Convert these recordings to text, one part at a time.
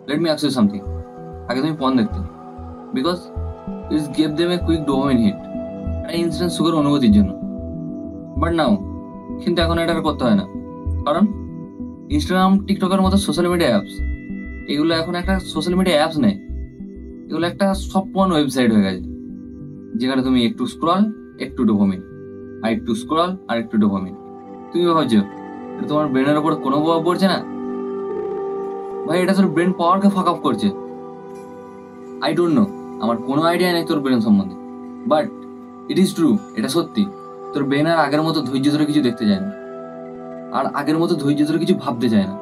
Late me ask you something, আগে তুমি porn দেখতে because it's gave them a quick dopamine hit, একটা instant sugar অনুভূতির জন্য। বাট নাও কিন্তু এখন এটা আর করতে হয় না, কারণ ইনস্টাগ্রাম, টিকটকের মতো সোশ্যাল মিডিয়া অ্যাপস, এগুলো এখন একটা সোশ্যাল মিডিয়া অ্যাপস নেই, এগুলো একটা সব পর্ন ওয়েবসাইট হয়ে গেছে, যেখানে তুমি একটু স্ক্রল একটু ডোপামিন, আর একটু স্ক্রল আর একটু ডোপামিন। তুমি ভাবছো এটা তোমার ব্রেনের উপর কোনো প্রভাব পড়ছে না? ভাই এটা তোর ব্রেন পাওয়ারকে ফাক আপ করছে। আই ডোন্ট নো, আমার কোনো আইডিয়া নেই তোর ব্রেন সম্বন্ধে, বাট ইট ইজ ট্রু, এটা সত্যি। তোর ব্রেন আর আগের মতো ধৈর্য ধরে কিছু দেখতে চায় না, আর আগের মতো ধৈর্য ধরে কিছু ভাবতে চায় না।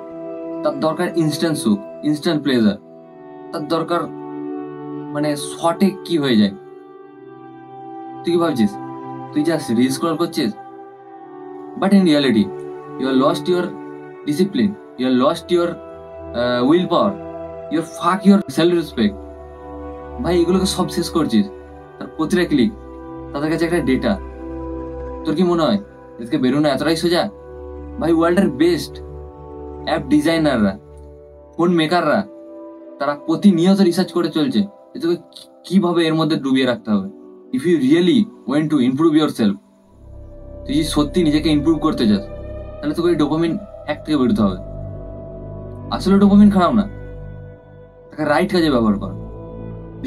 তার দরকার ইনস্ট্যান্ট সুখ, ইনস্ট্যান্ট প্লেজার। তার দরকার মানে শর্টে কি হয়ে যায়। তুই কি ভাবছিস তুই জাস্ট রিল স্ক্রল করছিস, but in reality you are lost your discipline, you are lost your will power, your fuck your self respect. ভাই এগুলোকে সব শেষ করছিস, তার প্রতিটা ক্লিক তাদের কাছে একটা ডেটা। তোর কি মনে হয় এদেরকে বেরোনো এতটাই সোজা? ভাই ওয়ার্ল্ডের বেস্ট অ্যাপ ডিজাইনাররা, ফোন মেকাররা, তারা প্রতিনিয়ত রিসার্চ করে চলছে যে তোকে কিভাবে এর মধ্যে ডুবিয়ে রাখতে হবে। If you really went to improve your self, তুই যদি সত্যি নিজেকে ইমপ্রুভ করতে চাস, তাহলে তোকে এই ডোপামিন হ্যাক থেকে বেরোতে হবে। আসলে ডোপামিন খারাপ না, তাকে রাইট কাজে ব্যবহার কর।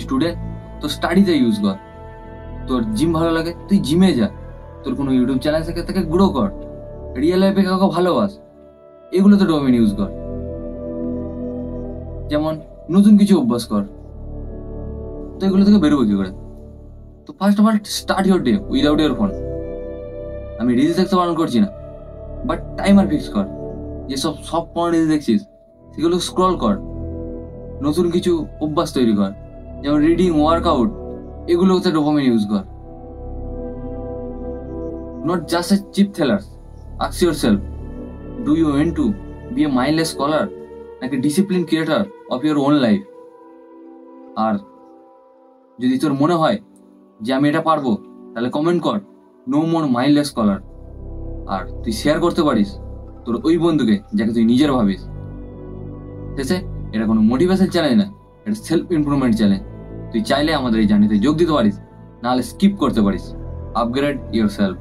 স্টুডেন্ট তোর স্টাডিতে ইউজ কর, তোর জিম ভালো লাগে তুই জিমে যা, তোর কোনো ইউটিউব চ্যানেল থেকে তাকে গ্রো কর, রিয়েল লাইফে কাউকে ভালোবাস, এগুলোতে ডোপামিন ইউজ কর। যেমন নতুন কিছু অভ্যাস কর, তো এগুলো থেকে বেরোবে কি করে? তো first of all start your day without your phone. আমি রিলস দেখতে বারণ করছি না, বাট টাইমার ফিক্স কর। যেসব সব পর্ন রিলস দেখছিস সেগুলো স্ক্রল কর, নতুন কিছু অভ্যাস তৈরি কর, যেমন রিডিং, ওয়ার্কআউট, এগুলোতে ডোপামিন ইউজ কর। Not just a cheap thrill, ask yourself, do you want to be a mindless scholar নাকি discipline creator of your own life? আর যদি তোর মনে হয় যে আমি এটা পারবো, তাহলে কমেন্ট কর নো মোর মাইন্ডলেস স্কলার। আর তুই শেয়ার করতে পারিস তোর ওই বন্ধুকে যাকে তুই নিজের ভাবিস। শেষে এটা কোনো মোটিভেশন চ্যালেঞ্জ না, এটা সেলফ ইমপ্রুভমেন্ট চ্যালেঞ্জ। তুই চাইলে আমাদের এই জার্নিতে যোগ দিতে পারিস, নাহলে স্কিপ করতে পারিস। Upgrade your self.